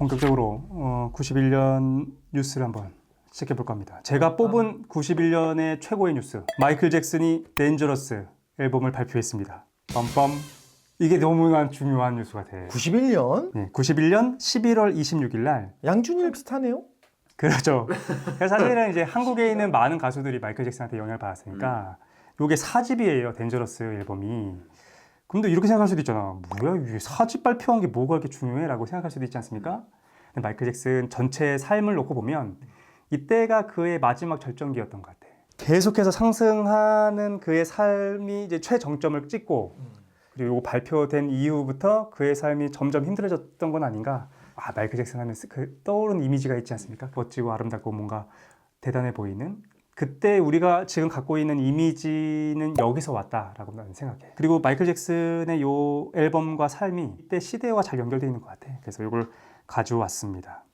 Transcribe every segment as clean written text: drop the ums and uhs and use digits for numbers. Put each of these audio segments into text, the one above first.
본격적으로 91년 뉴스를 한번 시작해 볼까 합니다. 제가 뽑은 91년의 최고의 뉴스, 마이클 잭슨이 Dangerous 앨범을 발표했습니다. 빰빰. 이게 너무나 중요한 뉴스 같아요. 91년? 네, 91년 11월 26일 날. 양준일 비슷하네요? 그렇죠. 사실은 이제 한국에 있는 많은 가수들이 마이클 잭슨한테 영향을 받았으니까 이게 4집이에요, 댄저러스 앨범이. 근데 이렇게 생각할 수도 있잖아. 뭐야, 이게 4집 발표한 게 뭐가 그렇게 중요해? 라고 생각할 수도 있지 않습니까? 근데 마이클 잭슨 전체 삶을 놓고 보면 이때가 그의 마지막 절정기였던 것 같아. 계속해서 상승하는 그의 삶이 이제 최정점을 찍고 그리고 이거 발표된 이후부터 그의 삶이 점점 힘들어졌던 건 아닌가. 마이클 잭슨 하면 그 떠오르는 이미지가 있지 않습니까? 멋지고 아름답고 뭔가 대단해 보이는. 그때 우리가 지금 갖고 있는 이미지는 여기서 왔다라고 나는 생각해. 그리고 마이클 잭슨의 요 앨범과 삶이 이때 시대와 잘 연결되어 있는 것 같아. 그래서 이걸 가져왔습니다.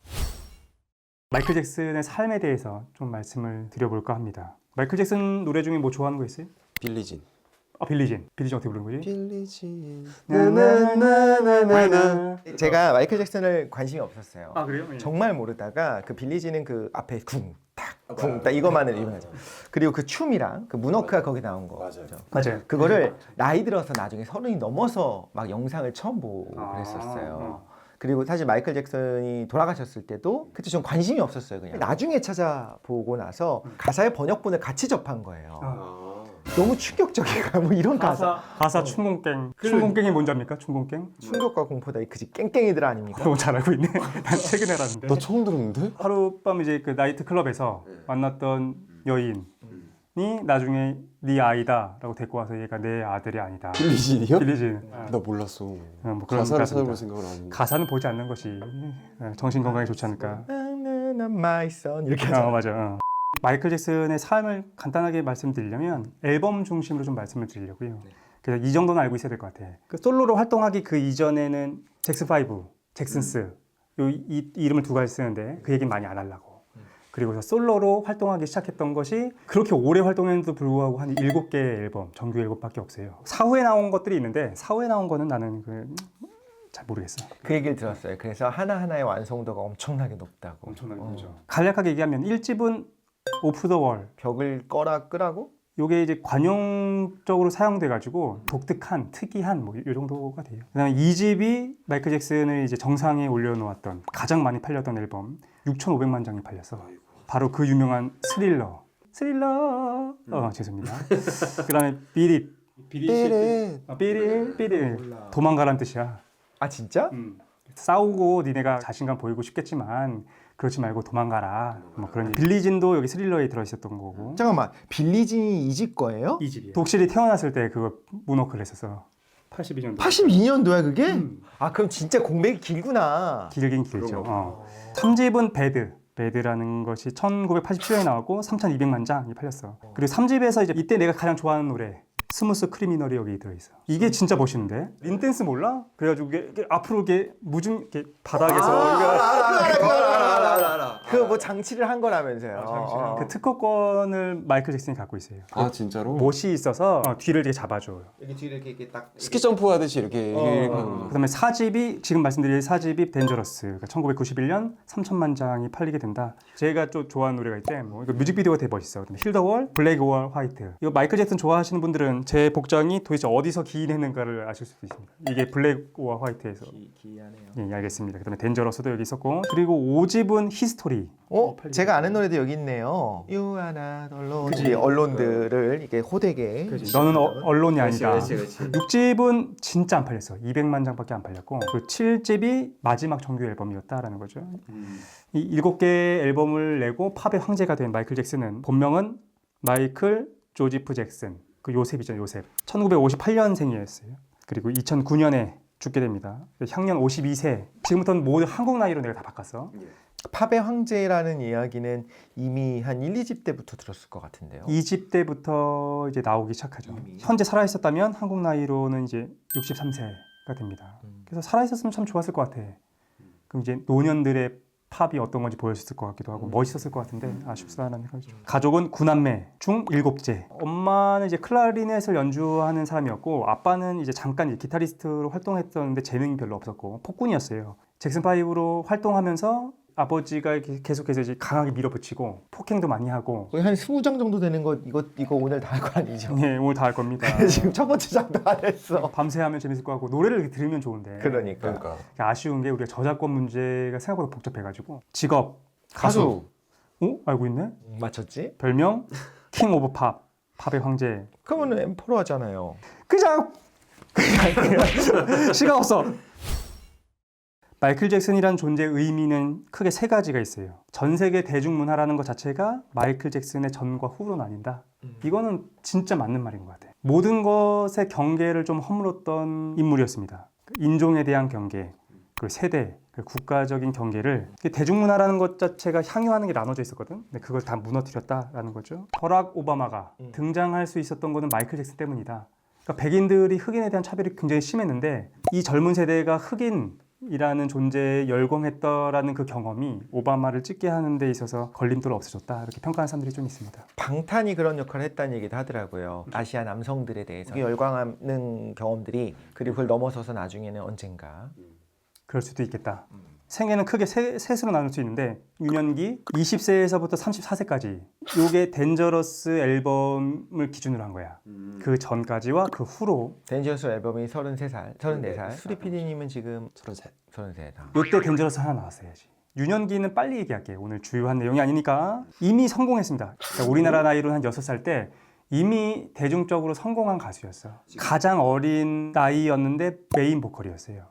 마이클 잭슨의 삶에 대해서 좀 말씀을 드려볼까 합니다. 마이클 잭슨 노래 중에 뭐 좋아하는 거 있어요? 빌리진. 빌리진 어떻게 부르는 거지? 빌리진. 나나나나나나. 제가 마이클 잭슨을 관심이 없었어요. 그래요? 예. 정말 모르다가 그 빌리지는 그 앞에 쿵탁 이것만을 유명하죠. 그리고 그 춤이랑 그 문워크가 거기 나온 거. 맞아요. 그거를 나이 들어서 나중에 30이 넘어서 막 영상을 처음 보고 그랬었어요. 그리고 사실 마이클 잭슨이 돌아가셨을 때도 그때 좀 관심이 없었어요. 그냥 나중에 찾아보고 나서 가사의 번역본을 같이 접한 거예요. 너무 충격적이야. 뭐 이런 가사. 춘공깽. 춘공깽이 뭔지 압니까? 춘공깽? 충격과 공포다. 그지 깽깽이들 아닙니까? 너무 잘 알고 있네. 난 최근에 알았는데. 나 처음 들었는데? 하룻밤 이제 그 나이트 클럽에서 만났던 여인이 나중에 네 아이다라고 데리고 와서 얘가 내 아들이 아니다. 빌리진이요? 빌리진. 나 몰랐어. 뭐 그런 가사를 가사입니다. 찾아볼 생각을 안 했는데. 가사는 보지 않는 것이 정신 건강에 좋지 않을까. My son 이렇게 하잖아. 맞아. 마이클 잭슨의 삶을 간단하게 말씀드리려면 앨범 중심으로 좀 말씀을 드리려고요. 그래서 이 정도는 알고 있어야 될 것 같아. 그 솔로로 활동하기 그 이전에는 잭슨5, 잭슨스 이 이름을 두 가지 쓰는데 그 얘기는 많이 안 하려고. 그리고 솔로로 활동하기 시작했던 것이 그렇게 오래 활동했는데도 불구하고 한 7개의 앨범, 정규 앨범밖에 없어요. 사후에 나온 것들이 있는데 사후에 나온 거는 나는 잘 모르겠어. 그 얘기를 들었어요. 그래서 하나하나의 완성도가 엄청나게 높다고. 엄청나게 높죠. 간략하게 얘기하면 1집은 오프 더 월, 벽을 끄라고? 요게 이제 관용적으로 사용돼 가지고 독특한, 특이한 뭐 이 정도가 돼요. 그다음에 2집이 마이클 잭슨을 이제 정상에 올려놓았던 가장 많이 팔렸던 앨범 6,500만 장이 팔렸어. 바로 그 유명한 스릴러. 죄송합니다. 그다음에 비릿. 도망가란 뜻이야. 아 진짜? 싸우고 니네가 자신감 보이고 싶겠지만 그렇지 말고 도망가라. 뭐 그런 빌리진도 여기 스릴러에 들어있었던 거고. 잠깐만, 빌리진이 2집 거예요? 2집이에요. 독실이 태어났을 때 그거 문워크를 했었어. 82년도. 82년도야 그게? 아 그럼 진짜 공백이 길구나. 길긴 길죠. 3집은 배드라는 것이 1987년에 나왔고 3,200만 장이 팔렸어. 그리고 3집에서 이때 내가 가장 좋아하는 노래 스무스 크리미널이 여기 들어있어. 이게 진짜 멋있는데? 린댄스 몰라? 그래가지고 이게 앞으로 이게 이렇게 바닥에서 알아. 그 뭐 장치를 한 거라면서요. 그 특허권을 마이클 잭슨이 갖고 있어요. 아 진짜로? 못이 있어서 뒤를 이렇게 잡아줘요. 여기 뒤를 이렇게 딱 스키 점프 하듯이 이렇게 하는 거. 그다음에 4집이 지금 말씀드린 4집이 댄저러스. 그러니까 1991년 3천만 장이 팔리게 된다. 제가 좀 좋아하는 노래가 있대. 뭐 이거 뮤직비디오가 되게 멋있어. 그다음에 힐 더 월, 블랙 월, 화이트. 이거 마이클 잭슨 좋아하시는 분들은 제 복장이 도대체 어디서 기인했는가를 아실 수도 있습니다. 이게 블랙 월, 화이트에서. 기이하네요. 예, 알겠습니다. 그다음에 댄저러스도 여기 있었고 그리고 5집은 히스토리. 제가 아는 노래도 여기 있네요. You are not alone. 우리 언론들을 이렇게 호되게. 너는 언론이 아니다. 그렇지. 6집은 진짜 안 팔렸어. 200만 장밖에 안 팔렸고 그 7집이 마지막 정규 앨범이었다라는 거죠. 이 7개 앨범을 내고 팝의 황제가 된 마이클 잭슨은 본명은 마이클 조지프 잭슨. 그 요셉이죠, 요셉. 1958년생이었어요. 그리고 2009년에 죽게 됩니다. 향년 52세. 지금부터는 모든 한국 나이로 내가 다 바꿨어. 팝의 황제라는 이야기는 이미 한 1, 2집 때부터 들었을 것 같은데요. 2집 때부터 이제 나오기 시작하죠. 현재 살아있었다면 한국 나이로는 이제 63세가 됩니다. 그래서 살아있었으면 참 좋았을 것 같아. 그럼 이제 노년들의 팝이 어떤 건지 보여줬을 것 같기도 하고 멋있었을 것 같은데 아쉽다는 생각이죠. 가족은 9남매 중 7째. 엄마는 이제 클라리넷을 연주하는 사람이었고 아빠는 이제 잠깐 기타리스트로 활동했었는데 재능이 별로 없었고 폭군이었어요. 잭슨 5로 활동하면서 아버지가 이렇게 계속해서 이제 강하게 밀어붙이고 폭행도 많이 하고 거의 한 20장 정도 되는 거 이거 오늘 다 할 거 아니죠? 네, 오늘 다 할 겁니다. 지금 첫 번째 장도 안 했어. 밤새 하면 재밌을 것 같고 노래를 이렇게 들으면 좋은데 그러니까. 아쉬운 게 우리가 저작권 문제가 생각보다 복잡해가지고 직업 가수 알고 있네? 맞췄지? 별명 킹 오브 팝 팝의 황제 그러면 M4로 하잖아요. 그냥 시간 없어. 마이클 잭슨이란 존재의 의미는 크게 세 가지가 있어요. 전 세계 대중문화라는 것 자체가 마이클 잭슨의 전과 후로 나뉜다. 이거는 진짜 맞는 말인 것 같아요. 모든 것의 경계를 좀 허물었던 인물이었습니다. 인종에 대한 경계, 그리고 세대, 그리고 국가적인 경계를 대중문화라는 것 자체가 향유하는 게 나눠져 있었거든. 근데 그걸 다 무너뜨렸다라는 거죠. 버락 오바마가 등장할 수 있었던 거는 마이클 잭슨 때문이다. 그러니까 백인들이 흑인에 대한 차별이 굉장히 심했는데 이 젊은 세대가 흑인이라는 존재에 열광했더라는 그 경험이 오바마를 찍게 하는 데 있어서 걸림돌을 없애줬다 이렇게 평가하는 사람들이 좀 있습니다. 방탄이 그런 역할을 했다는 얘기도 하더라고요. 아시아 남성들에 대해서 열광하는 경험들이 그리고 그걸 넘어서서 나중에는 언젠가 그럴 수도 있겠다. 생애는 크게 셋으로 나눌 수 있는데 유년기 20세에서부터 34세까지 요게 덴저러스 앨범을 기준으로 한 거야. 그 전까지와 그 후로 덴저러스 앨범이 33살, 34살. 수리 PD님은 지금 33. 33. 요때 덴저러스 하나 나왔어야지. 유년기는 빨리 얘기할게. 오늘 주요한 내용이 아니니까. 이미 성공했습니다. 그러니까 우리나라 나이로 한 6살 때 이미 대중적으로 성공한 가수였어. 가장 어린 나이였는데 메인 보컬이었어요.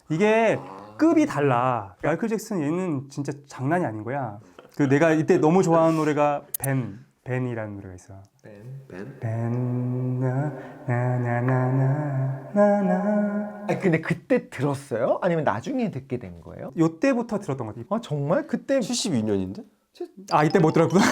이게 급이 달라. 마이클 잭슨 얘는 진짜 장난이 아닌 거야. 그 내가 이때 너무 좋아하는 노래가 벤이라는 노래가 있어. 벤 나나나나나나. 근데 그때 들었어요? 아니면 나중에 듣게 된 거예요? 요때부터 들었던 것 같아. 아 정말? 그때 72년인데? 아 이때 못 들었구나.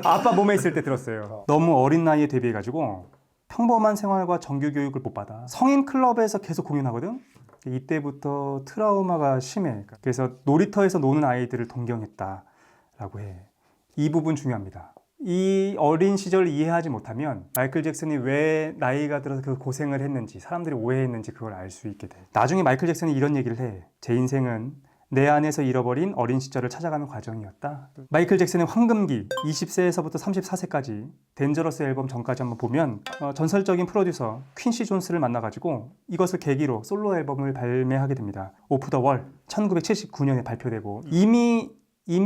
아빠 몸에 있을 때 들었어요. 너무 어린 나이에 데뷔해가지고 평범한 생활과 정규 교육을 못 받아. 성인 클럽에서 계속 공연하거든. 이때부터 트라우마가 심해. 그래서 놀이터에서 노는 아이들을 동경했다라고 해. 이 부분 중요합니다. 이 어린 시절을 이해하지 못하면 마이클 잭슨이 왜 나이가 들어서 그 고생을 했는지, 사람들이 오해했는지 그걸 알 수 있게 돼. 나중에 마이클 잭슨이 이런 얘기를 해. 제 인생은 내 안에서 잃어버린 어린 시절을 찾아가는 과정이었다. 마이클 잭슨의 황금기 20세에서부터 34세까지 덴저러스 앨범 전까지 한번 보면 전설적인 프로듀서 퀸시 존스를 만나가지고 이것을 계기로 솔로 앨범을 발매하게 됩니다. 오프 더 월 1979년에 발표되고 이미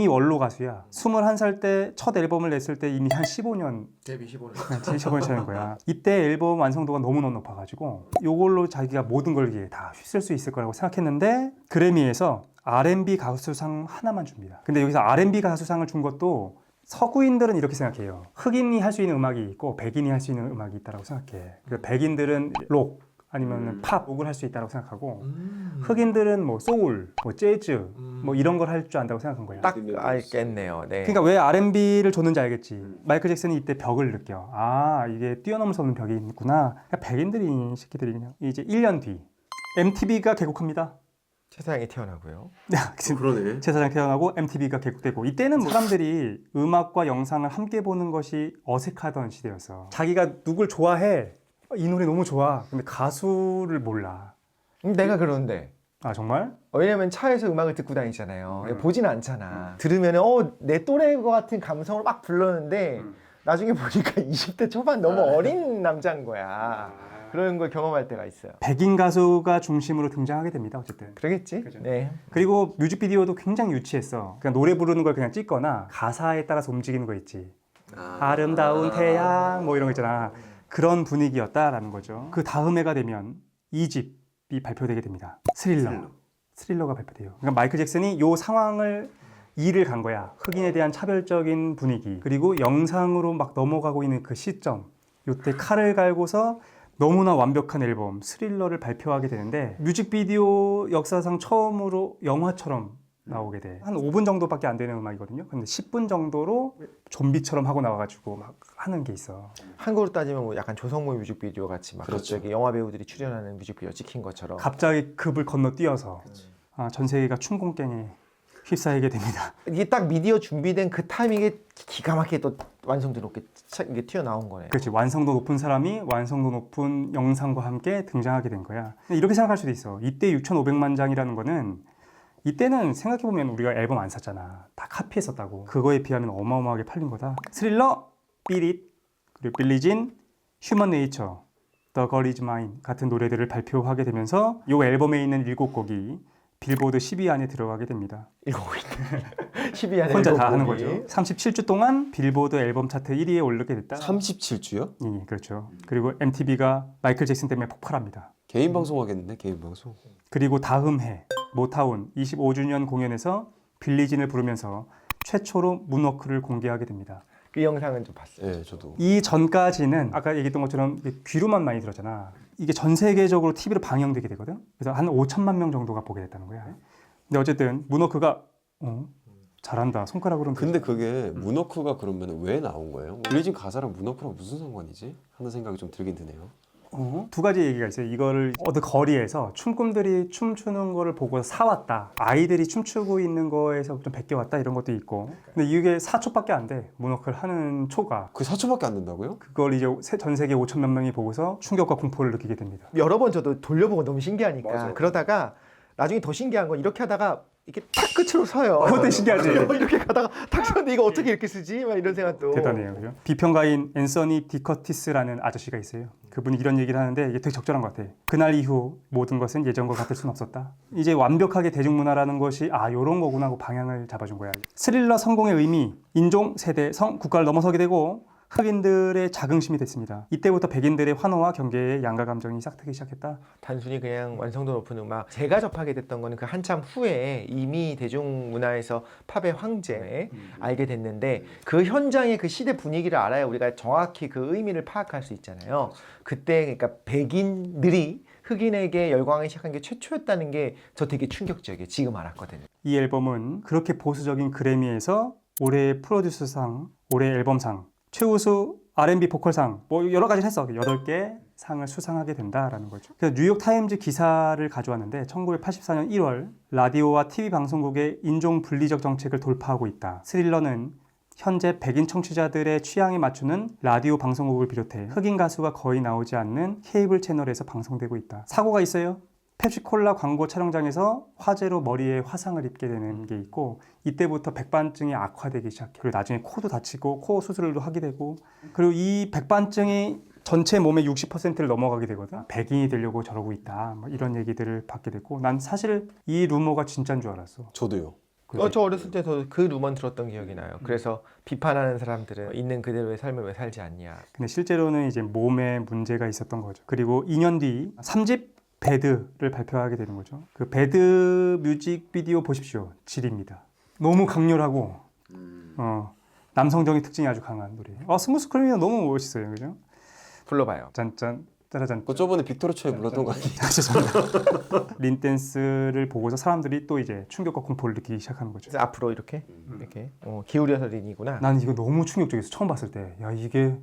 원로 가수야. 21살 때 첫 앨범을 냈을 때 이미 한 15년 데뷔 15년. 15년 차는 거야. 이때 앨범 완성도가 너무너무 높아가지고 이걸로 자기가 모든 걸 다 휩쓸 수 있을 거라고 생각했는데 그래미에서 R&B 가수상 하나만 줍니다. 근데 여기서 R&B 가수상을 준 것도 서구인들은 이렇게 생각해요. 흑인이 할 수 있는 음악이 있고 백인이 할 수 있는 음악이 있다고 생각해. 그러니까 백인들은 록 아니면 팝을 할 수 있다고 생각하고 흑인들은 뭐 소울, 뭐 재즈 뭐 이런 걸 할 줄 안다고 생각한 거야. 딱 알겠네요. 네. 그러니까 왜 R&B를 줬는지 알겠지. 마이클 잭슨이 이때 벽을 느껴. 아 이게 뛰어넘을 수 없는 벽이 있구나. 그러니까 백인들이 이 새끼들이 그냥 이제 1년 뒤 MTV가 개국합니다. 세상에 태어나고요. 그러네. 제사장 태어나고 MTV가 개국되고 이때는 뭐 사람들이 음악과 영상을 함께 보는 것이 어색하던 시대였어. 자기가 누굴 좋아해. 이 노래 너무 좋아. 근데 가수를 몰라. 내가 그런데 아 정말? 왜냐면 차에서 음악을 듣고 다니잖아요. 보진 않잖아. 들으면 내 또래인 것 같은 감성을 막 불렀는데 나중에 보니까 20대 초반 너무 어린 남자인 거야. 그런 걸 경험할 때가 있어요. 백인 가수가 중심으로 등장하게 됩니다. 어쨌든. 그러겠지? 그죠. 네. 그리고 뮤직비디오도 굉장히 유치했어. 그냥 노래 부르는 걸 그냥 찍거나 가사에 따라서 움직이는 거 있지. 아름다운 태양 뭐 이런 거 있잖아. 그런 분위기였다라는 거죠. 그 다음 해가 되면 2집이 발표되게 됩니다. 스릴러가 발표돼요. 그러니까 마이클 잭슨이 요 상황을 이를 간 거야. 흑인에 대한 차별적인 분위기 그리고 영상으로 막 넘어가고 있는 그 시점. 요때 칼을 갈고서 너무나 완벽한 앨범 스릴러를 발표하게 되는데 뮤직비디오 역사상 처음으로 영화처럼 나오게 돼. 한 5분 정도밖에 안 되는 음악이거든요. 근데 10분 정도로 좀비처럼 하고 나와가지고 막 하는 게 있어. 한국으로 따지면 뭐 약간 조성모 뮤직비디오 같이 막 그렇죠. 갑자기 영화 배우들이 출연하는 뮤직비디오 찍힌 것처럼 갑자기 급을 건너뛰어서 전 세계가 춘공갱에 휩싸이게 됩니다. 이게 딱 미디어 준비된 그 타이밍에 기가 막히게 또 완성도 높게 이게 튀어나온 거네요. 그렇지. 완성도 높은 사람이 완성도 높은 영상과 함께 등장하게 된 거야. 이렇게 생각할 수도 있어. 이때 6,500만 장이라는 거는 이때는 생각해보면 우리가 앨범 안 샀잖아. 다 카피했었다고. 그거에 비하면 어마어마하게 팔린 거다. 스릴러, Beat It, 그리고 빌리진, 휴먼 네이처, The Girl Is Mine 같은 노래들을 발표하게 되면서 이 앨범에 있는 7곡이 빌보드 10위 안에 들어가게 됩니다. 10위 안에 혼자 다 일곱 하는 곡이. 거죠. 37주 동안 빌보드 앨범 차트 1위에 오르게 됐다. 37주요? 예, 그렇죠. 그리고 MTV가 마이클 잭슨 때문에 폭발합니다. 개인 방송 하겠는데 개인 방송. 그리고 다음 해 모타운 25주년 공연에서 빌리진을 부르면서 최초로 문워크를 공개하게 됩니다. 그 영상은 좀 봤어요. 네, 저도. 이 전까지는 아까 얘기했던 것처럼 귀로만 많이 들었잖아. 이게 전 세계적으로 TV로 방영되게 되거든. 그래서 한 5천만 명 정도가 보게 됐다는 거야. 근데 어쨌든 문워크가 잘한다. 손가락으로. 근데 그게 문워크가 그러면 왜 나온 거예요? 빌리진 가사랑 문워크랑 무슨 상관이지? 하는 생각이 좀 들긴 드네요. 두 가지 얘기가 있어요. 이거를 어느 거리에서 춤꾼들이 춤추는 거를 보고 사왔다. 아이들이 춤추고 있는 거에서 좀 베껴왔다 이런 것도 있고. 근데 이게 4초밖에 안 돼. 문워크를 하는 초가. 그게 4초밖에 안 된다고요? 그걸 이제 전 세계 5천만 명이 보고서 충격과 공포를 느끼게 됩니다. 여러 번 저도 돌려보고 너무 신기하니까 맞아요. 그러다가 나중에 더 신기한 건 이렇게 하다가 이렇게 탁 끝으로 서요. 그것도 신기하지. 이렇게 가다가 탁 서는데 이거 어떻게 이렇게 쓰지? 막 이런 생각도. 대단해요. 그죠? 비평가인 앤서니 디커티스라는 아저씨가 있어요. 그분이 이런 얘기를 하는데 이게 되게 적절한 것 같아. 그날 이후 모든 것은 예전과 같을 순 없었다. 이제 완벽하게 대중문화라는 것이 이런 거구나 하고 방향을 잡아준 거야. 스릴러 성공의 의미, 인종, 세대, 성, 국가를 넘어서게 되고 흑인들의 자긍심이 됐습니다. 이때부터 백인들의 환호와 경계의 양가 감정이 싹트기 시작했다. 단순히 그냥 완성도 높은 음악. 제가 접하게 됐던 거는 그 한참 후에 이미 대중문화에서 팝의 황제 알게 됐는데 그 현장의 그 시대 분위기를 알아야 우리가 정확히 그 의미를 파악할 수 있잖아요. 그때 그러니까 백인들이 흑인에게 열광하기 시작한 게 최초였다는 게 저 되게 충격적이에요. 지금 알았거든요. 이 앨범은 그렇게 보수적인 그래미에서 올해의 프로듀서상, 올해의 앨범상, 최우수 R&B 보컬상 뭐 여러 가지를 했어. 8개 상을 수상하게 된다라는 거죠. 그래서 뉴욕 타임즈 기사를 가져왔는데 1984년 1월 라디오와 TV 방송국의 인종 분리적 정책을 돌파하고 있다. 스릴러는 현재 백인 청취자들의 취향에 맞추는 라디오 방송국을 비롯해 흑인 가수가 거의 나오지 않는 케이블 채널에서 방송되고 있다. 사고가 있어요. 펩시콜라 광고 촬영장에서 화재로 머리에 화상을 입게 되는 게 있고 이때부터 백반증이 악화되기 시작해. 그리고 나중에 코도 다치고 코 수술도 하게 되고 그리고 이 백반증이 전체 몸의 60%를 넘어가게 되거든. 백인이 되려고 저러고 있다. 뭐 이런 얘기들을 받게 됐고 난 사실 이 루머가 진짜인 줄 알았어. 저도요. 저 어렸을 때 그 루먼 들었던 기억이 나요. 그래서 비판하는 사람들은 있는 그대로의 삶을 왜 살지 않냐. 근데 실제로는 이제 몸에 문제가 있었던 거죠. 그리고 2년 뒤 3집 배드를 발표하게 되는 거죠. 그 배드 뮤직비디오 보십시오. 질입니다. 너무 강렬하고 남성적인 특징이 아주 강한 노래. 스무스 크리미너 너무 멋있어요. 그죠? 불러봐요. 짠짠 짜라잔. 그 저번에 빅토르 초에 불렀던 거 아니에요? 죄송합니다. 린댄스를 보고서 사람들이 또 이제 충격과 공포를 느끼기 시작하는 거죠. 그래서 앞으로 이렇게 기울여서 린이구나. 난 이거 너무 충격적이었어. 처음 봤을 때. 야 이게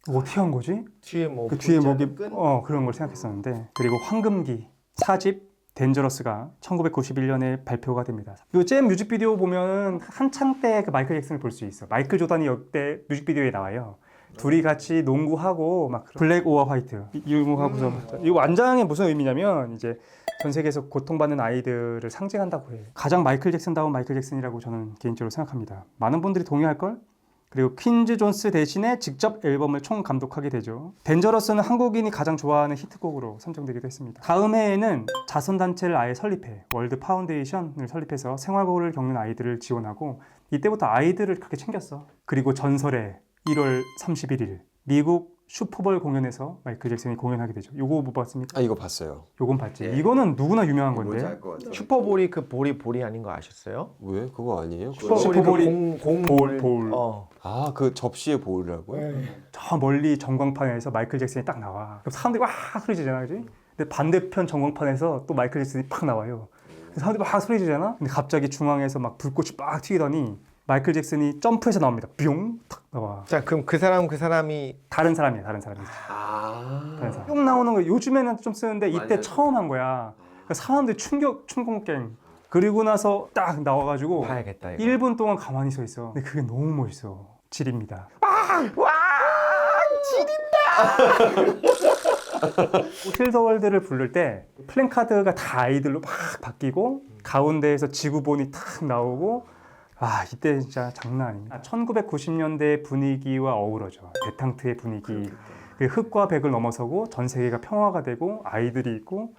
어떻게 한 거지? 뒤에 뭐 그 뒤에 뭐기 끈? 그런 걸 생각했었는데 그리고 황금기 4집 덴저러스가 1991년에 발표가 됩니다. 이 잼 뮤직비디오 보면 한창 때 그 마이클 잭슨을 볼 수 있어. 마이클 조단이 역대 뮤직비디오에 나와요. 둘이 같이 농구하고 막 블랙 오어 화이트 이거 하고서 이 완장에 무슨 의미냐면 이제 전 세계에서 고통받는 아이들을 상징한다고 해. 가장 마이클 잭슨다운 마이클 잭슨이라고 저는 개인적으로 생각합니다. 많은 분들이 동의할 걸. 그리고 퀸즈 존스 대신에 직접 앨범을 총 감독하게 되죠. 덴저러스는 한국인이 가장 좋아하는 히트곡으로 선정되기도 했습니다. 다음 해에는 자선단체를 아예 설립해 월드 파운데이션을 설립해서 생활고를 겪는 아이들을 지원하고 이때부터 아이들을 그렇게 챙겼어. 그리고 전설의 1월 31일 미국 슈퍼볼 공연에서 마이클 잭슨이 공연하게 되죠. 요거 못 봤습니까? 이거 봤어요. 요건 봤지. 이거는 누구나 유명한 건데. 슈퍼볼이 그 볼이 아닌 거 아셨어요? 왜? 그거 아니에요? 슈퍼볼이 공볼. 볼. 아, 그 접시의 볼이라고요? 저 멀리 전광판에서 마이클 잭슨이 딱 나와. 그럼 사람들이 와 소리 지르잖아, 그지? 근데 반대편 전광판에서 또 마이클 잭슨이 팍 나와요. 그래서 사람들이 막 소리 지르잖아. 근데 갑자기 중앙에서 막 불꽃이 막 튀더니 마이클 잭슨이 점프해서 나옵니다. 뿅! 탁 나와. 자, 그럼 그 사람이 다른 사람이야, 다른 사람이. 다른 사람. 뿅 나오는 거 요즘에는 좀 쓰는데 이때 처음 한 거야. 그러니까 사람들이 충공갱. 그리고 나서 딱 나와가지고 봐야겠다 이거. 1분 동안 가만히 서 있어. 근데 그게 너무 멋있어. 지립니다. 와 힐더월드를 부를 때 플랜카드가 다 아이들로 막 바뀌고 가운데에서 지구본이 탁 나오고 아 이때 진짜 장난 아닙니다. 1990년대 분위기와 어우러져. 대탕트의 분위기. 그 흑과 백을 넘어서고 전 세계가 평화가 되고 아이들이 있고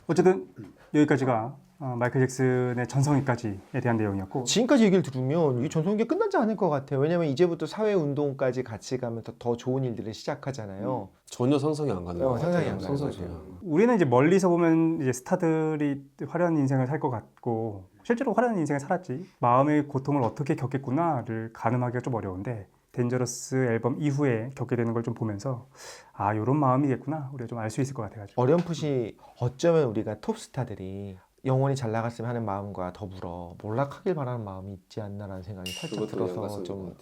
어쨌든 여기까지가 마이클 잭슨의 전성기까지에 대한 내용이었고 지금까지 얘기를 들으면 이 전성기가 끝나지 않을 것 같아요. 왜냐면 이제부터 사회운동까지 같이 가면서 더 좋은 일들을 시작하잖아요. 전혀 상상이 안 가는 것 같아요. 상상이 안 가는 상상이 거죠. 우리는 이제 멀리서 보면 이제 스타들이 화려한 인생을 살 것 같고 실제로 화려한 인생을 살았지 마음의 고통을 어떻게 겪겠구나를 가늠하기가 좀 어려운데 덴저러스 앨범 이후에 겪게 되는 걸 좀 보면서 아 이런 마음이겠구나 우리가 좀 알 수 있을 것 같아가지고 어렴풋이 어쩌면 우리가 톱스타들이 영원히 잘 나갔으면 하는 마음과 더불어 몰락하길 바라는 마음이 있지 않나라는 생각이 살짝 그것도 들어서 연관성인 좀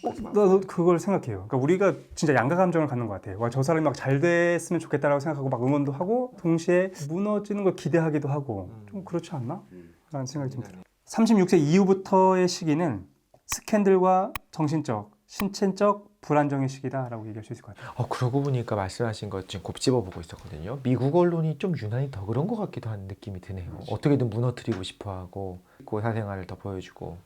것 나도 그걸 생각해요. 그러니까 우리가 진짜 양가 감정을 갖는 것 같아요. 와, 저 사람이 막 잘 됐으면 좋겠다라고 생각하고 막 응원도 하고 동시에 무너지는 걸 기대하기도 하고 좀 그렇지 않나? 라는 생각이 좀 들어요. 36세 이후부터의 시기는 스캔들과 정신적, 신체적 불안정의 시기다라고 얘기할 수 있을 것 같아요. 그러고 보니까 말씀하신 것 지금 곱씹어 보고 있었거든요. 미국 언론이 좀 유난히 더 그런 것 같기도 한 느낌이 드네요. 어떻게든 무너뜨리고 싶어하고 사생활을 더 보여주고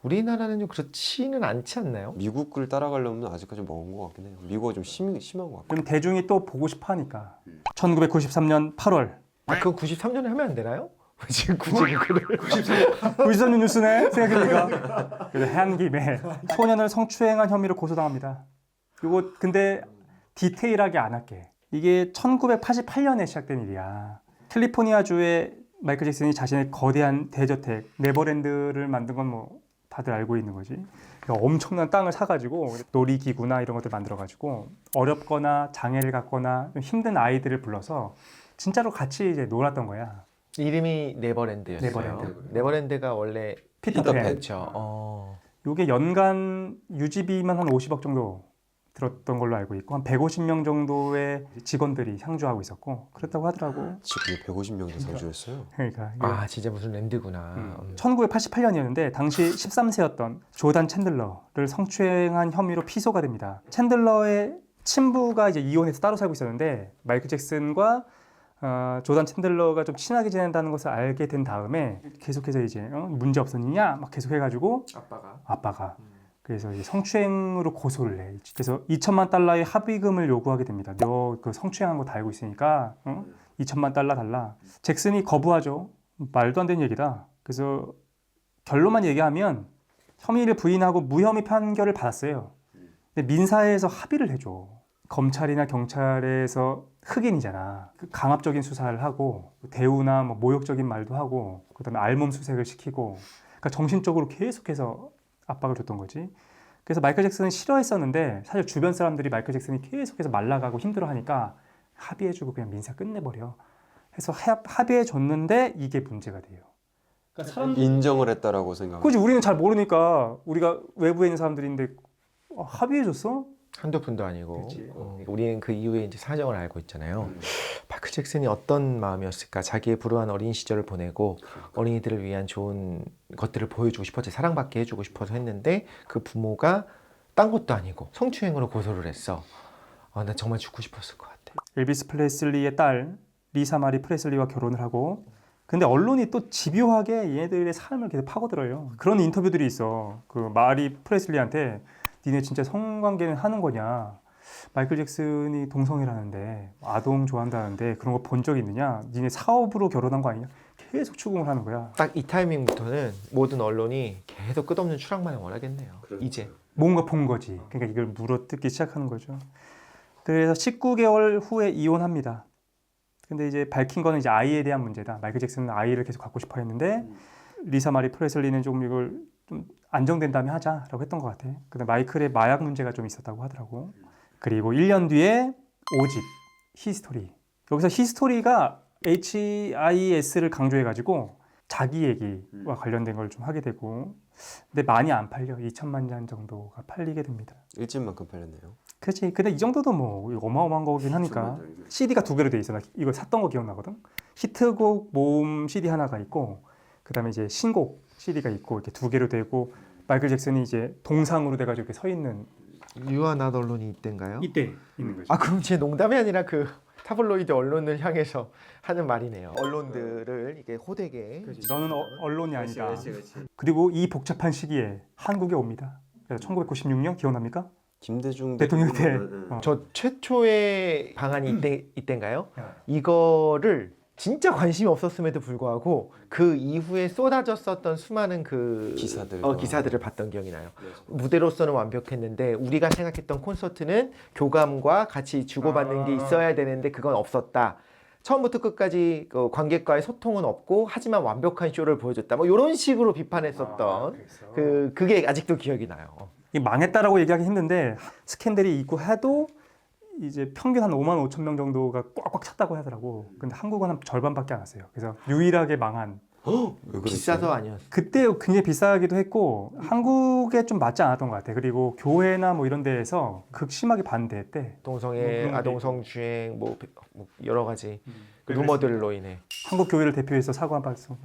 우리나라는 좀 그렇지는 않지 않나요? 미국을 따라가려면 아직까지 먼 것 같긴 해요. 미국이 좀 심한 것 같아요. 그럼 대중이 또 보고 싶어 하니까 1993년 8월 그거 93년에 하면 안 되나요? 지금 굳이 그거를 93년 뉴스네 생각해보니까 그래서 한 김에 소년을 성추행한 혐의로 고소당합니다. 이거 근데 디테일하게 안 할게. 이게 1988년에 시작된 일이야. 캘리포니아주에 마이클 잭슨이 자신의 거대한 대저택 네버랜드를 만든 건 뭐 다들 알고 있는 거지. 그러니까 엄청난 땅을 사가지고 놀이기구나 이런 것들 만들어가지고 어렵거나 장애를 갖거나 좀 힘든 아이들을 불러서 진짜로 같이 이제 놀았던 거야. 이름이 네버랜드였어요. 네버랜드. 네버랜드가 원래 피터팬. 그렇죠. 요게 연간 유지비만 한 50억 정도 들었던 걸로 알고 있고 한 150명 정도의 직원들이 상주하고 있었고 그렇다고 하더라고. 지금 150명도 상주했어요. 그러니까 이게 진짜 무슨 랜드구나. 1988년이었는데 당시 13세였던 조단 챈들러를 성추행한 혐의로 피소가 됩니다. 챈들러의 친부가 이제 이혼해서 따로 살고 있었는데 마이클 잭슨과 조단 챈들러가 좀 친하게 지낸다는 것을 알게 된 다음에 계속해서 이제 문제 없었느냐 막 계속 해가지고 아빠가 그래서 이제 성추행으로 고소를 해. 그래서 $2,000만 합의금을 요구하게 됩니다. 너 그 성추행한 거 다 알고 있으니까 $2,000만 달라. 잭슨이 거부하죠. 말도 안 되는 얘기다. 그래서 결론만 얘기하면 혐의를 부인하고 무혐의 판결을 받았어요. 근데 민사에서 합의를 해줘. 검찰이나 경찰에서 흑인이잖아. 강압적인 수사를 하고 대우나 뭐 모욕적인 말도 하고 그다음에 알몸수색을 시키고 그러니까 정신적으로 계속해서 압박을 줬던 거지. 그래서 마이클 잭슨은 싫어했었는데 사실 주변 사람들이 마이클 잭슨이 계속해서 말라가고 힘들어하니까 합의해주고 그냥 민사 끝내버려. 해서 합의해줬는데 이게 문제가 돼요. 그러니까 인정을 했다라고 생각해요. 그지 우리는 잘 모르니까 우리가 외부에 있는 사람들인데 합의해줬어? 한두 푼도 아니고. 그치. 우리는 그 이후에 이제 사정을 알고 있잖아요. 마이클 잭슨이 어떤 마음이었을까? 자기의 불우한 어린 시절을 보내고 어린이들을 위한 좋은 것들을 보여주고 싶었지, 사랑받게 해주고 싶어서 했는데 그 부모가 딴 것도 아니고 성추행으로 고소를 했어. 나 정말 죽고 싶었을 것 같아. 엘비스 프레슬리의 딸 리사 마리 프레슬리와 결혼을 하고 근데 언론이 또 집요하게 얘네들의 삶을 계속 파고들어요. 그런 인터뷰들이 있어. 그 마리 프레슬리한테 니네 진짜 성관계는 하는 거냐? 마이클 잭슨이 동성애라는데 아동 좋아한다는데 그런 거 본 적 있느냐? 니네 사업으로 결혼한 거 아니냐? 계속 추궁을 하는 거야. 딱 이 타이밍부터는 모든 언론이 계속 끝없는 추락만을 원하겠네요. 이제 뭔가 본 거지. 그러니까 이걸 물어뜯기 시작하는 거죠. 그래서 19개월 후에 이혼합니다. 근데 이제 밝힌 거는 이제 아이에 대한 문제다. 마이클 잭슨은 아이를 계속 갖고 싶어 했는데 리사 마리 프레슬리는 좀 이걸 좀 안정된 다음에 하자라고 했던 것 같아. 근데 마이클의 마약 문제가 좀 있었다고 하더라고. 그리고 1년 뒤에 5집 히스토리. 여기서 히스토리가 HIS를 강조해가지고 자기 얘기와 관련된 걸 좀 하게 되고 근데 많이 안 팔려. 2천만 장 정도가 팔리게 됩니다. 일집만큼 팔렸네요. 그렇지. 근데 이 정도도 뭐 어마어마한 거긴 하니까 CD가 두 개로 돼 있어. 나 이거 샀던 거 기억나거든. 히트곡 모음 CD 하나가 있고 그다음에 이제 신곡 CD가 있고 이렇게 두 개로 되고 마이클 잭슨이 이제 동상으로 돼가지고 이렇게 서 있는 유한한 언론이 이때인가요? 이때 있는 거죠. 아 그럼 제 농담이 아니라 그 타블로이드 언론을 향해서 하는 말이네요. 언론들을 이게 호되게 너는 언론이 아니다. 그리고 이 복잡한 시기에 한국에 옵니다. 그래서 1996년 기억납니까? 김대중 대통령 때 저 최초의 방안이 이때인가요? 이거를 진짜 관심이 없었음에도 불구하고 그 이후에 쏟아졌었던 수많은 그 기사들을 봤던 기억이 나요. 무대로서는 완벽했는데 우리가 생각했던 콘서트는 교감과 같이 주고받는 게 있어야 되는데 그건 없었다. 처음부터 끝까지 관객과의 소통은 없고 하지만 완벽한 쇼를 보여줬다. 뭐 이런 식으로 비판했었던 그게 아직도 기억이 나요. 이 망했다라고 얘기하기 힘든데 스캔들이 있고 해도 이제 평균 한 5만 5천 명 정도가 꽉꽉 찼다고 하더라고. 근데 한국은 한 절반밖에 안 왔어요. 그래서 유일하게 망한. 왜 비싸서 아니었어. 그때 굉장히 비싸기도 했고 한국에 좀 맞지 않았던 것 같아. 그리고 교회나 뭐 이런 데에서 극심하게 반대했대. 동성애, 뭐 아동성 주행 뭐 여러 가지 루머들로 인해. 한국 교회를 대표해서 사과 한 말씀.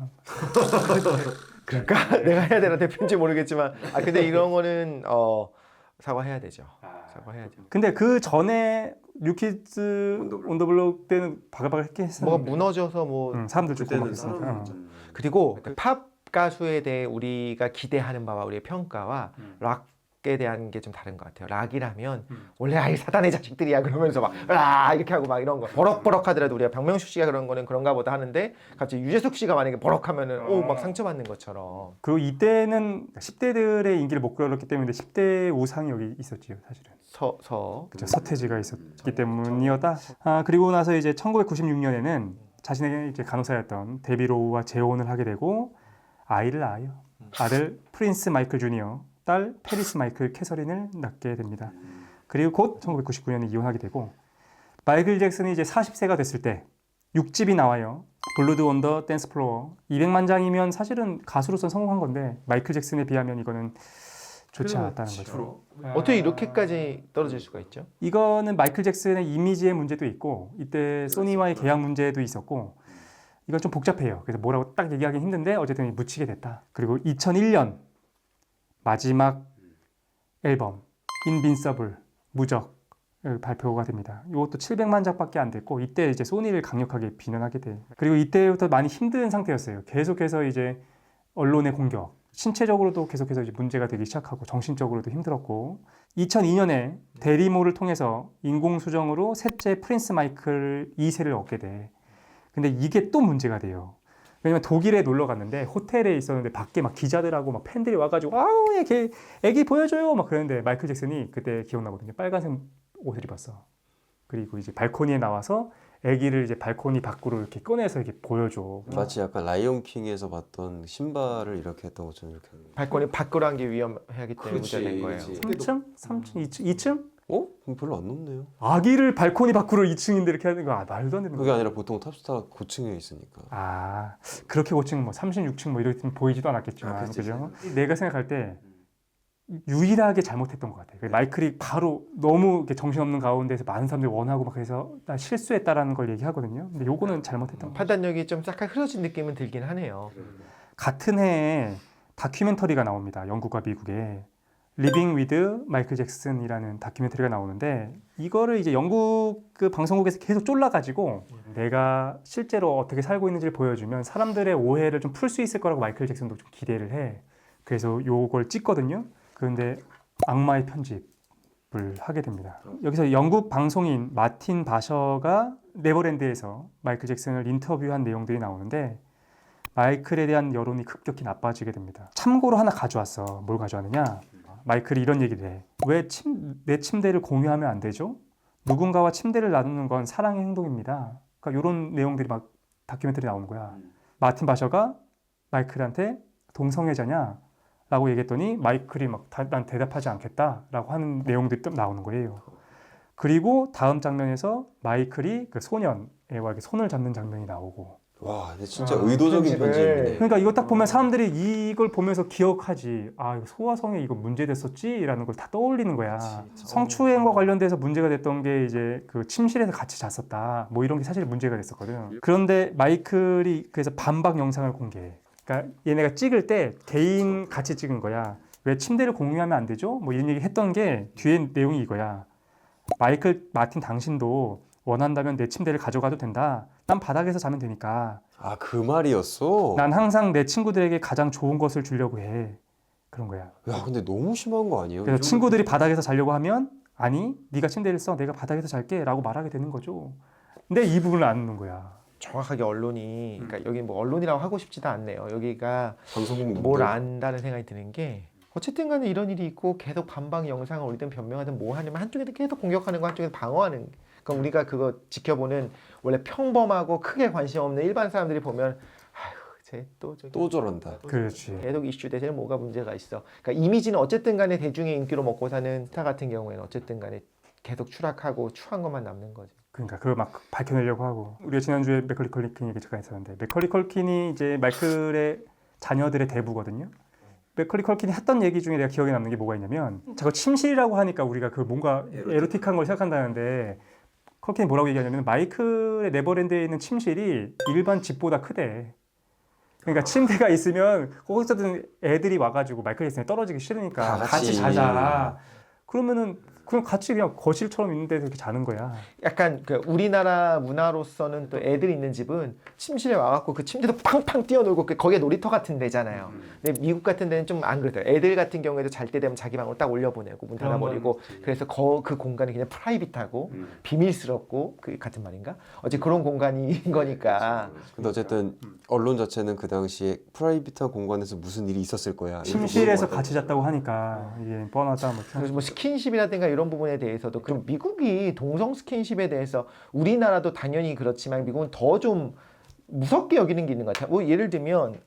그러니까 내가 해야 되나 대표인지 모르겠지만 근데 이런 거는 사과해야 되죠. 사과해야죠. 근데 그 전에 뉴키즈 온 더 블록 때는 바글바글 했었는데 뭐가 무너져서 뭐 사람들 죽고 막 했으니까. 그리고 그 팝 가수에 대해 우리가 기대하는 바와 우리의 평가와 락에 대한 게 좀 다른 것 같아요. 락이라면 원래 아이 사단의 자식들이야 그러면서 막 이렇게 하고 막 이런 거 버럭버럭 하더라도 우리가 박명수 씨가 그런 거는 그런가 보다 하는데 갑자기 유재석 씨가 만약에 버럭하면은 막 상처받는 것처럼. 그리고 이때는 10대들의 인기를 못 끌었기 때문에 10대 우상이 여기 있었지요, 사실은. 그렇죠. 서태지가 있었기 때문이었다. 그리고 나서 이제 1996년에는 자신의 이제 간호사였던 데비 로우와 재혼을 하게 되고 아이를 낳아요. 아들 프린스 마이클 주니어, 딸 페리스 마이클 캐서린을 낳게 됩니다. 그리고 곧 1999년에 이혼하게 되고 마이클 잭슨이 이제 40세가 됐을 때 6집이 나와요. 블루드 온 더 댄스 플로어 200만 장이면 사실은 가수로서 성공한 건데 마이클 잭슨에 비하면 이거는 좋지 않았다는 거죠. 어떻게 이렇게까지 떨어질 수가 있죠? 이거는 마이클 잭슨의 이미지의 문제도 있고 이때 소니와의 계약 문제도 있었고 이건 좀 복잡해요. 그래서 뭐라고 딱 얘기하기 힘든데 어쨌든 묻히게 됐다. 그리고 2001년 마지막 앨범 인빈서블 무적 발표가 됩니다. 이것도 700만 장밖에 안 됐고 이때 이제 소니를 강력하게 비난하게 돼. 그리고 이때부터 많이 힘든 상태였어요. 계속해서 이제 언론의 공격, 신체적으로도 계속해서 이제 문제가 되기 시작하고 정신적으로도 힘들었고 2002년에 대리모를 통해서 인공수정으로 셋째 프린스 마이클 2세를 얻게 돼. 근데 이게 또 문제가 돼요. 왜냐면 독일에 놀러 갔는데 호텔에 있었는데 밖에 막 기자들하고 막 팬들이 와가지고 아우 애기 보여줘요 막 그러는데 마이클 잭슨이 그때 기억나거든요. 빨간색 옷을 입었어. 그리고 이제 발코니에 나와서 애기를 이제 발코니 밖으로 이렇게 꺼내서 이렇게 보여줘. 마치 약간 라이온 킹에서 봤던 신발을 이렇게 했던 것처럼 이렇게. 발코니 밖으로 한 게 위험하기 때문에 문제가 된 거예요. 3층? 3층? 2층? 그럼 별로 안 높네요. 아기를 발코니 밖으로 2층인데 이렇게 하는 거 말도 안 되는 그게 거야. 아니라 보통 탑스타 고층에 있으니까. 그렇게 고층 뭐 36층 뭐 이렇게 보이지도 않았겠지만 그죠? 내가 생각할 때 유일하게 잘못했던 것 같아요. 마이클이 바로 너무 이렇게 정신없는 가운데서 많은 사람들이 원하고 막 그래서 나 실수했다라는 걸 얘기하거든요. 근데 요거는 잘못했던 것 같아요. 판단력이 좀 약간 흐려진 느낌은 들긴 하네요. 같은 해에 다큐멘터리가 나옵니다. 영국과 미국에 리빙 위드 마이클 잭슨이라는 다큐멘터리가 나오는데 이거를 이제 영국 그 방송국에서 계속 쫄라가지고 내가 실제로 어떻게 살고 있는지를 보여주면 사람들의 오해를 좀 풀 수 있을 거라고 마이클 잭슨도 좀 기대를 해. 그래서 요걸 찍거든요. 그런데 악마의 편집을 하게 됩니다. 여기서 영국 방송인 마틴 바셔가 네버랜드에서 마이클 잭슨을 인터뷰한 내용들이 나오는데 마이클에 대한 여론이 급격히 나빠지게 됩니다. 참고로 하나 가져왔어. 뭘 가져왔느냐? 마이클이 이런 얘기를 해. 왜 내 침대를 공유하면 안 되죠? 누군가와 침대를 나누는 건 사랑의 행동입니다. 그러니까 이런 내용들이 막 다큐멘터리 나오는 거야. 마틴 바셔가 마이클한테 동성애자냐? 라고 얘기했더니 마이클이 막 난 대답하지 않겠다라고 하는 내용들이 또 나오는 거예요. 그리고 다음 장면에서 마이클이 그 소년애와 손을 잡는 장면이 나오고 와, 근데 진짜 의도적인 편집이네. 그러니까 이거 딱 보면 사람들이 이걸 보면서 기억하지. 이거 소아성애 이거 문제됐었지라는 걸 다 떠올리는 거야. 성추행과 관련돼서 문제가 됐던 게 이제 그 침실에서 같이 잤었다. 뭐 이런 게 사실 문제가 됐었거든. 그런데 마이클이 그래서 반박 영상을 공개해. 그러니까 얘네가 찍을 때 개인 같이 찍은 거야. 왜 침대를 공유하면 안 되죠? 뭐 이런 얘기 했던 게 뒤에 내용이 이거야. 마이클 마틴 당신도 원한다면 내 침대를 가져가도 된다. 난 바닥에서 자면 되니까. 아, 그 말이었어? 난 항상 내 친구들에게 가장 좋은 것을 주려고 해. 그런 거야. 야, 근데 너무 심한 거 아니에요? 그래서 친구들이 바닥에서 자려고 하면 아니, 네가 침대를 써. 내가 바닥에서 잘게. 라고 말하게 되는 거죠. 근데 이 부분을 안 듣는 거야. 정확하게 언론이 그러니까 여기 뭐 언론이라고 하고 싶지도 않네요. 여기가 방송국 뭘 안다는 생각이 드는 게 어쨌든 간에 이런 일이 있고 계속 반박 영상을 올리든 변명하든 뭐 하냐면 한쪽에서 계속 공격하는 거 한쪽에서 방어하는 그럼 우리가 그거 지켜보는 원래 평범하고 크게 관심 없는 일반 사람들이 보면 아휴 쟤또 저기 또 저런다. 그렇지. 계속 이슈 대신에 뭐가 문제가 있어. 그러니까 이미지는 어쨌든 간에 대중의 인기로 먹고 사는 스타 같은 경우에는 어쨌든 간에 계속 추락하고 추한 것만 남는 거지. 그러니까 그걸 막 밝혀내려고 하고 우리가 지난주에 맥컬리 컬킨 얘기 잠깐 했었는데 맥컬리 컬킨이 이제 마이클의 자녀들의 대부거든요. 맥컬리 컬킨이 했던 얘기 중에 내가 기억에 남는 게 뭐가 있냐면 자꾸 침실이라고 하니까 우리가 그 뭔가 에로틱한 걸 생각한다는데 컬킨이 뭐라고 얘기하냐면 마이클의 네버랜드에 있는 침실이 일반 집보다 크대. 그러니까 침대가 있으면 거기서든 애들이 와가지고 마이클 잭슨이 떨어지기 싫으니까 같이 자자. 그러면은 그냥 같이 그냥 거실처럼 있는 데서 이렇게 자는 거야. 약간 그 우리나라 문화로서는 또 애들 있는 집은 침실에 와갖고 그 침대도 팡팡 뛰어놀고 거기에 놀이터 같은 데잖아요. 근데 미국 같은 데는 좀 안 그래요. 애들 같은 경우에도 잘 때 되면 자기 방으로 딱 올려보내고 문 닫아버리고 그래서 그 공간이 그냥 프라이빗하고 비밀스럽고 그 같은 말인가? 어째 그런 공간인 거니까. 근데 어쨌든 언론 자체는 그 당시에 프라이빗한 공간에서 무슨 일이 있었을 거야. 침실에서 같이 잤다고 하니까 이게 뻔하다 뭐. 그래서 뭐 스킨십이라든가 이런 부분에 대해서도 그럼 미국이 동성 스킨십에 대해서 우리나라도 당연히 그렇지만 미국은 더 좀 무섭게 여기는 게 있는 것 같아요. 뭐 예를 들면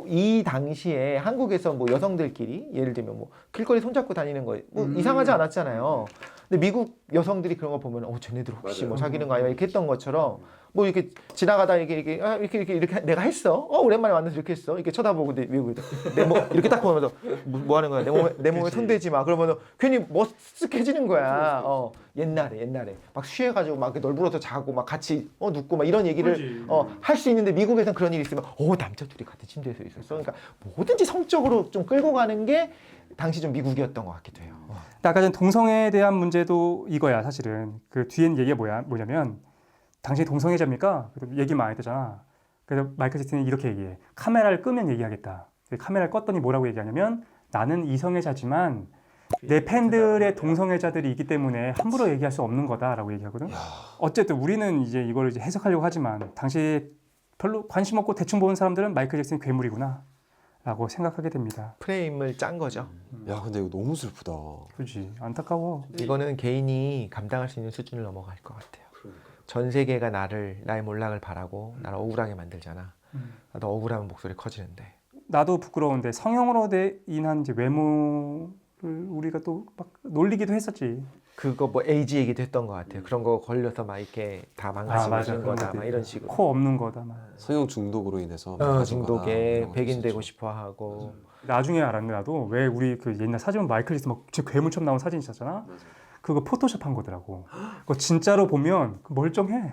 이 당시에 한국에서 뭐 여성들끼리 예를 들면 뭐 길거리 손잡고 다니는 거 뭐 이상하지 않았잖아요. 근데 미국 여성들이 그런 거 보면 쟤네들 혹시 뭐 사귀는 거 아니야 이렇게 했던 것처럼 뭐 이렇게 지나가다 이렇게 내가 했어. 오랜만에 만나서 이렇게 했어. 이렇게 쳐다보고 근데 미국에도 내 몸 이렇게 딱 보면서 뭐 하는 거야? 내 몸에 손대지 마. 그러면 괜히 머쓱해지는 거야. 옛날에 막 취해가지고 막 널브러져 자고 막 같이 눕고 막 이런 얘기를 할 수 있는데 미국에선 그런 일이 있으면 남자 둘이 같은 침대에서 있었어. 그러니까 뭐든지 성적으로 좀 끌고 가는 게 당시 좀 미국이었던 것 같기도 해요. 아까 전 동성애에 대한 문제도 이거야 사실은. 그 뒤엔 얘기가 뭐냐면 당신이 동성애자입니까? 얘기 많이 되잖아. 그래서 마이클 잭슨이 이렇게 얘기해. 카메라를 끄면 얘기하겠다. 카메라를 껐더니 뭐라고 얘기하냐면 나는 이성애자지만 내 팬들의 동성애자들이 있기 때문에 함부로 얘기할 수 없는 거다라고 얘기하거든. 어쨌든 우리는 이제 이걸 이제 해석하려고 하지만 당시 별로 관심 없고 대충 보는 사람들은 마이클 잭슨이 괴물이구나 라고 생각하게 됩니다. 프레임을 짠 거죠. 야, 근데 이거 너무 슬프다. 그렇지. 안타까워. 이거는 개인이 감당할 수 있는 수준을 넘어갈 것 같아요. 전 세계가 나의 몰락을 바라고 나를 억울하게 만들잖아. 나도 억울하면 목소리 커지는데. 나도 부끄러운데 성형으로 인한 이제 외모를 우리가 또 막 놀리기도 했었지. 그거 뭐 에이지 얘기도 했던 것 같아요. 그런 거 걸려서 막 이렇게 다 망가지는 거다, 막 이런 식으로. 코 없는 거다. 막. 성형 중독으로 인해서 중독에 백인 되고 싶어 하고. 나중에 알았는데 나도 왜 우리 그 옛날 사진 마이클 잭슨 막 진짜 괴물처럼 나온 사진 있었잖아. 그거 포토샵한 거더라고. 그거 진짜로 보면 멀쩡해.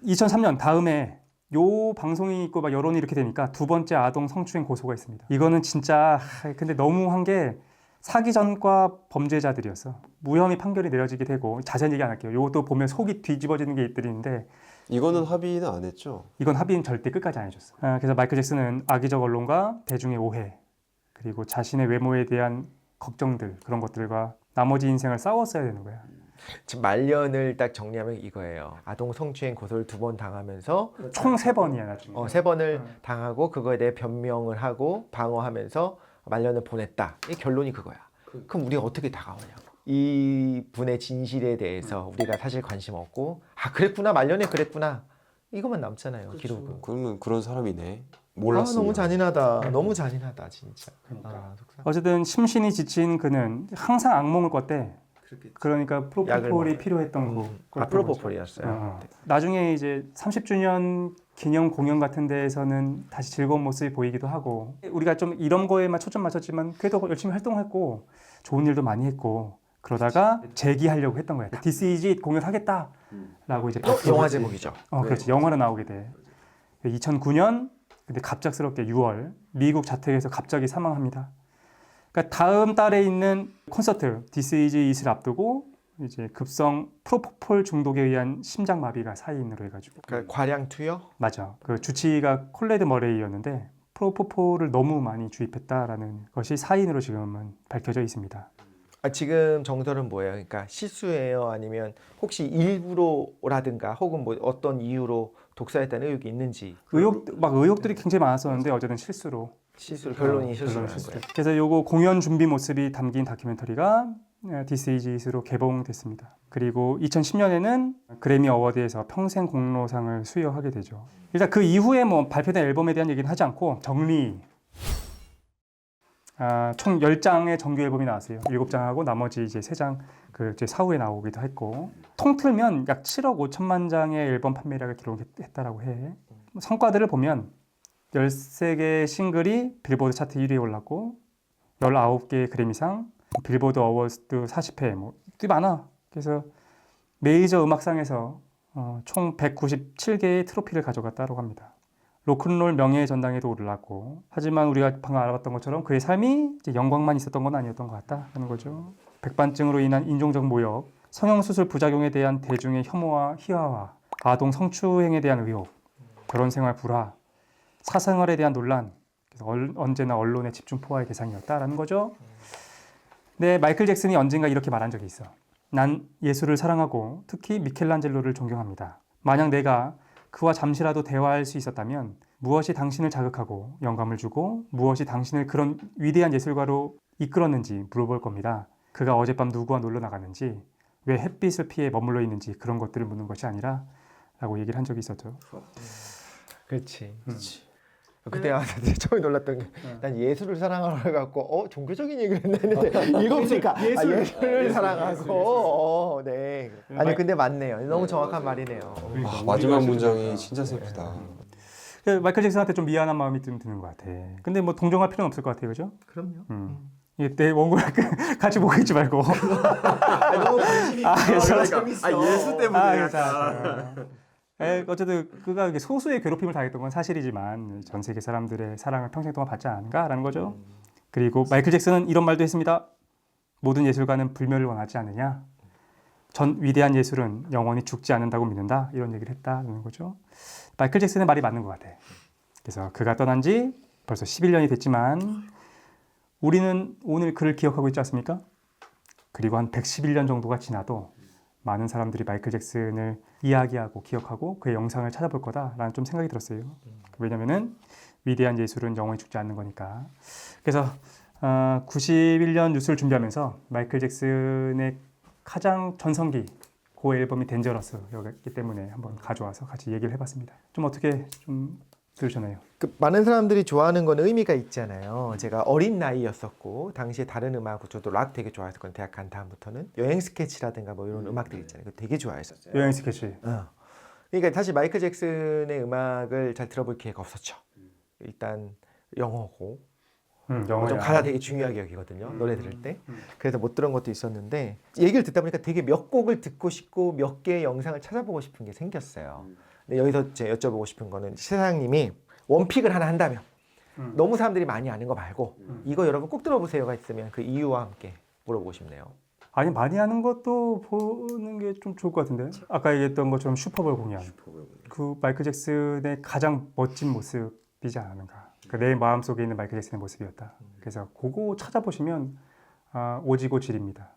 2003년 다음에 요 방송이 있고 막 여론이 이렇게 되니까 두 번째 아동 성추행 고소가 있습니다. 이거는 진짜 근데 너무한 게 사기 전과 범죄자들이었어. 무혐의 판결이 내려지게 되고 자세한 얘기 안 할게요. 요것도 보면 속이 뒤집어지는 게 있는데 이거는 합의는 안 했죠? 이건 합의는 절대 끝까지 안 해줬어. 그래서 마이클 잭슨은 악의적 언론과 대중의 오해 그리고 자신의 외모에 대한 걱정들 그런 것들과 나머지 인생을 싸웠어야 되는 거야. 지금 말년을 딱 정리하면 이거예요. 아동 성추행 고소를 2번 당하면서 총 3번이야 나중에. 3번을 당하고 그거에 대해 변명을 하고 방어하면서 말년을 보냈다. 이 결론이 그거야. 그럼 우리가 어떻게 다가오냐고. 이 분의 진실에 대해서 우리가 사실 관심 없고 그랬구나 말년에 그랬구나 이것만 남잖아요. 기록은. 그러면 그런 사람이네. 몰랐으면. 너무 잔인하다. 너무 잔인하다 진짜. 어쨌든 심신이 지친 그는 항상 악몽을 꿨대. 그러니까 프로포폴이 필요했던 거. 프로포폴이었어요. 나중에 이제 30주년 기념 공연 같은 데에서는 다시 즐거운 모습이 보이기도 하고 우리가 좀 이런 거에만 초점 맞췄지만 그래도 열심히 활동했고 좋은 일도 많이 했고 그러다가 재기하려고 했던 거야. This is it 공연하겠다라고 이제 영화 제목이죠. 그렇지. 영화로 나오게 돼. 2009년 근데 갑작스럽게 6월 미국 자택에서 갑자기 사망합니다. 그러니까 다음 달에 있는 콘서트 This Is It을 앞두고 이제 급성 프로포폴 중독에 의한 심장마비가 사인으로 해가지고 그러니까 과량 투여? 맞아. 그 주치의가 콜레드 머레이였는데 프로포폴을 너무 많이 주입했다라는 것이 사인으로 지금은 밝혀져 있습니다. 지금 정설은 뭐예요? 그러니까 실수예요? 아니면 혹시 일부러라든가 혹은 뭐 어떤 이유로 독사했다는 의혹이 있는지? 의혹들이 굉장히 많았었는데 어쨌든 실수로 실수로 결론이 실수로. 그래서 요거 공연 준비 모습이 담긴 다큐멘터리가 This Is It으로 개봉됐습니다. 그리고 2010년에는 그래미 어워드에서 평생 공로상을 수여하게 되죠. 일단 그 이후에 뭐 발표된 앨범에 대한 얘기는 하지 않고 정리. 총 10장의 정규 앨범이 나왔어요. 7장하고 나머지 이제 3장 그 사후에 나오기도 했고 통틀면 약 7억 5천만 장의 앨범 판매량을 기록했다라고 해. 성과들을 보면 13개의 싱글이 빌보드 차트 1위에 올랐고 19개의 그래미상, 빌보드 어워드 40회 뭐 꽤 많아. 그래서 메이저 음악상에서 총 197개의 트로피를 가져갔다고 합니다. 로큰롤 명예의 전당에도 올랐고 하지만 우리가 방금 알아봤던 것처럼 그의 삶이 이제 영광만 있었던 건 아니었던 것 같다는 거죠. 백반증으로 인한 인종적 모욕, 성형수술 부작용에 대한 대중의 혐오와 희화화, 아동 성추행에 대한 의혹, 결혼생활 불화, 사생활에 대한 논란, 그래서 언제나 언론의 집중 포화의 대상이었다라는 거죠. 네, 마이클 잭슨이 언젠가 이렇게 말한 적이 있어. 난 예술을 사랑하고 특히 미켈란젤로를 존경합니다. 만약 내가 그와 잠시라도 대화할 수 있었다면 무엇이 당신을 자극하고 영감을 주고 무엇이 당신을 그런 위대한 예술가로 이끌었는지 물어볼 겁니다. 그가 어젯밤 누구와 놀러 나갔는지 왜 햇빛을 피해 머물러 있는지 그런 것들을 묻는 것이 아니라 라고 얘기를 한 적이 있었죠. 그렇지. 그때 처음에 놀랐던 게 난 예술을 사랑하러 갖고 종교적인 얘기를 했는데 읽어보니까 예술을 사랑하고 네. 아니 근데 맞네요. 너무 정확한 말이네요. 마지막 문장이 진짜 슬프다. 마이클 잭슨한테 좀 미안한 마음이 좀 드는 것 같아. 근데 뭐 동정할 필요는 없을 것 같아요, 그죠? 그럼요. 이게 내 원고를 같이 보고 있지 말고. 너무 관심이 재밌어. 예술 때문에 어쨌든 그가 소수의 괴롭힘을 당했던 건 사실이지만 전 세계 사람들의 사랑을 평생 동안 받지 않은가라는 거죠. 그리고 마이클 잭슨은 이런 말도 했습니다. 모든 예술가는 불멸을 원하지 않느냐. 전 위대한 예술은 영원히 죽지 않는다고 믿는다. 이런 얘기를 했다는 거죠. 마이클 잭슨의 말이 맞는 것 같아. 그래서 그가 떠난 지 벌써 11년이 됐지만 우리는 오늘 그를 기억하고 있지 않습니까? 그리고 한 111년 정도가 지나도 많은 사람들이 마이클 잭슨을 이야기하고 기억하고 그의 영상을 찾아볼 거다라는 좀 생각이 들었어요. 왜냐면은 위대한 예술은 영원히 죽지 않는 거니까. 그래서 91년 뉴스를 준비하면서 마이클 잭슨의 가장 전성기 그 앨범이 덴저러스였기 때문에 한번 가져와서 같이 얘기를 해봤습니다. 좀 어떻게 좀 들으셨나요? 많은 사람들이 좋아하는 건 의미가 있잖아요. 제가 어린 나이였었고 당시에 다른 음악, 저도 락 되게 좋아했었거든요. 대학 간 다음부터는 여행 스케치라든가 뭐 이런 음악들 있잖아요. 그거 되게 좋아했었어요. 여행 스케치. 그러니까 사실 마이클 잭슨의 음악을 잘 들어볼 기회가 없었죠. 일단 영어고 좀 가사 되게 중요하게 여기거든요. 노래 들을 때. 그래서 못 들은 것도 있었는데 얘기를 듣다 보니까 되게 몇 곡을 듣고 싶고 몇 개의 영상을 찾아보고 싶은 게 생겼어요. 근데 여기서 제가 여쭤보고 싶은 거는 시사장님이 원픽을 하나 한다면 너무 사람들이 많이 아는 거 말고 이거 여러분 꼭 들어보세요가 있으면 그 이유와 함께 물어보고 싶네요. 아니 많이 하는 것도 보는 게 좀 좋을 것 같은데 아까 얘기했던 것처럼 슈퍼볼 공연 그 마이클 잭슨의 가장 멋진 모습이지 않은가. 내 마음속에 있는 마이클 잭슨의 모습이었다. 그래서 그거 찾아보시면 오지고 질입니다.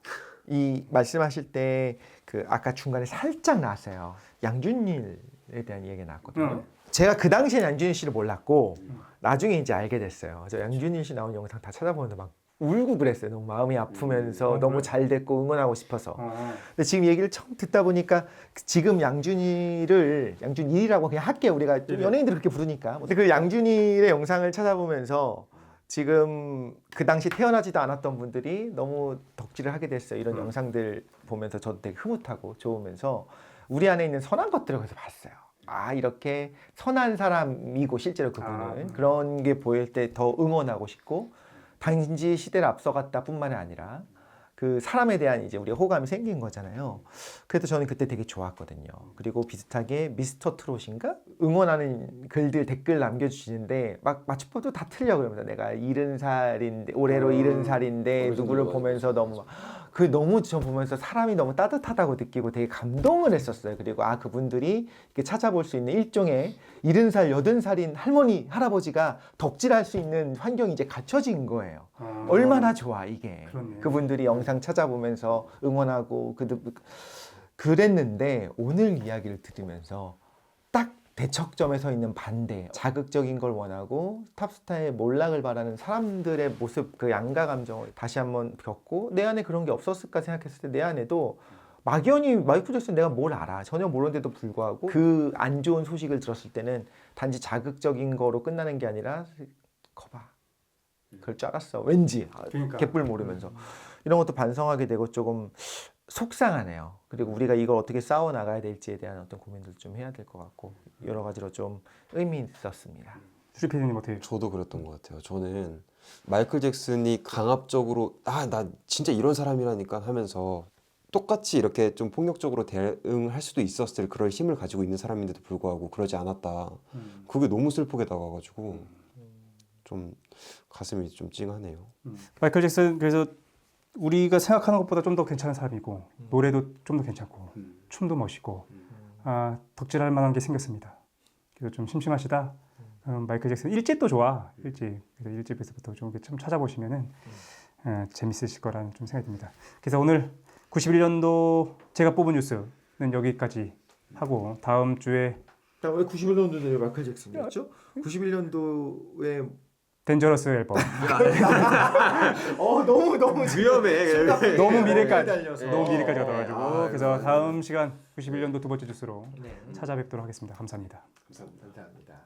이 말씀하실 때 그 아까 중간에 살짝 나왔어요. 양준일에 대한 얘기가 나왔거든요. 제가 그 당시에 양준일 씨를 몰랐고 나중에 이제 알게 됐어요. 저 양준일 씨 나온 영상 다 찾아보는데 막 울고 그랬어요. 너무 마음이 아프면서 너무 잘 됐고 응원하고 싶어서. 근데 지금 얘기를 처음 듣다 보니까 지금 양준일이라고 그냥 할게요. 우리가 연예인들 그렇게 부르니까. 근데 그 양준일의 영상을 찾아보면서 지금 그 당시 태어나지도 않았던 분들이 너무 덕질을 하게 됐어요. 이런 영상들 보면서 저도 되게 흐뭇하고 좋으면서 우리 안에 있는 선한 것들을 거기서 봤어요. 이렇게 선한 사람이고 실제로 그분은 그런 게 보일 때 더 응원하고 싶고 단지 시대를 앞서갔다 뿐만이 아니라 그 사람에 대한 이제 우리가 호감이 생긴 거잖아요. 그래서 저는 그때 되게 좋았거든요. 그리고 비슷하게 미스터 트롯인가 응원하는 글들 댓글 남겨주시는데 막 맞춤법도 다 틀려 그러면서 내가 70살인데 올해로 70살인데 누구를 보면서 너무 그 너무 저 보면서 사람이 너무 따뜻하다고 느끼고 되게 감동을 했었어요. 그리고 아 그분들이 이렇게 찾아볼 수 있는 일종의 70살, 80살인 할머니, 할아버지가 덕질할 수 있는 환경이 이제 갖춰진 거예요. 얼마나 좋아 이게. 그렇네. 그분들이 영상 찾아보면서 응원하고 그랬는데 오늘 이야기를 들으면서 딱 대척점에 서 있는 반대, 자극적인 걸 원하고 탑스타의 몰락을 바라는 사람들의 모습, 그 양가 감정을 다시 한번 겪고 내 안에 그런 게 없었을까 생각했을 때 내 안에도 막연히 마이클 잭슨 내가 뭘 알아 전혀 모르는데도 불구하고 그 안 좋은 소식을 들었을 때는 단지 자극적인 거로 끝나는 게 아니라 거봐 그럴 줄 알았어 왠지 그러니까. 개뿔 모르면서 이런 것도 반성하게 되고 조금 속상하네요. 그리고 우리가 이걸 어떻게 싸워 나가야 될지에 대한 어떤 고민도 좀 해야 될 것 같고 여러 가지로 좀 의미 있었습니다. 수리 PD님 어떻게? 저도 그랬던 것 같아요. 저는 마이클 잭슨이 강압적으로 나 진짜 이런 사람이라니까 하면서 똑같이 이렇게 좀 폭력적으로 대응할 수도 있었을 그럴 힘을 가지고 있는 사람인데도 불구하고 그러지 않았다. 그게 너무 슬프게 다가가지고 좀 가슴이 좀 찡하네요. 마이클 잭슨 그래서 우리가 생각하는 것보다 좀 더 괜찮은 사람이고 노래도 좀 더 괜찮고 춤도 멋있고 덕질할 만한 게 생겼습니다. 그래서 좀 심심하시다. 마이클 잭슨 1집도 좋아. 1집. 그래서 1집에서부터 좀 찾아보시면은 재밌으실 거라는 좀 생각이 듭니다. 그래서 오늘 91년도 제가 뽑은 뉴스는 여기까지 하고 다음 주에 왜 91년도에 마이클 잭슨이었죠? 91년도에 덴저러스 앨범 너무 위험해. 너무 미래까지 달려서. 너무 미래까지 가더라고요. 아, 그래서 다음 시간 91년도 두 번째 뉴스로 네. 찾아뵙도록 하겠습니다. 감사합니다. 감사합니다.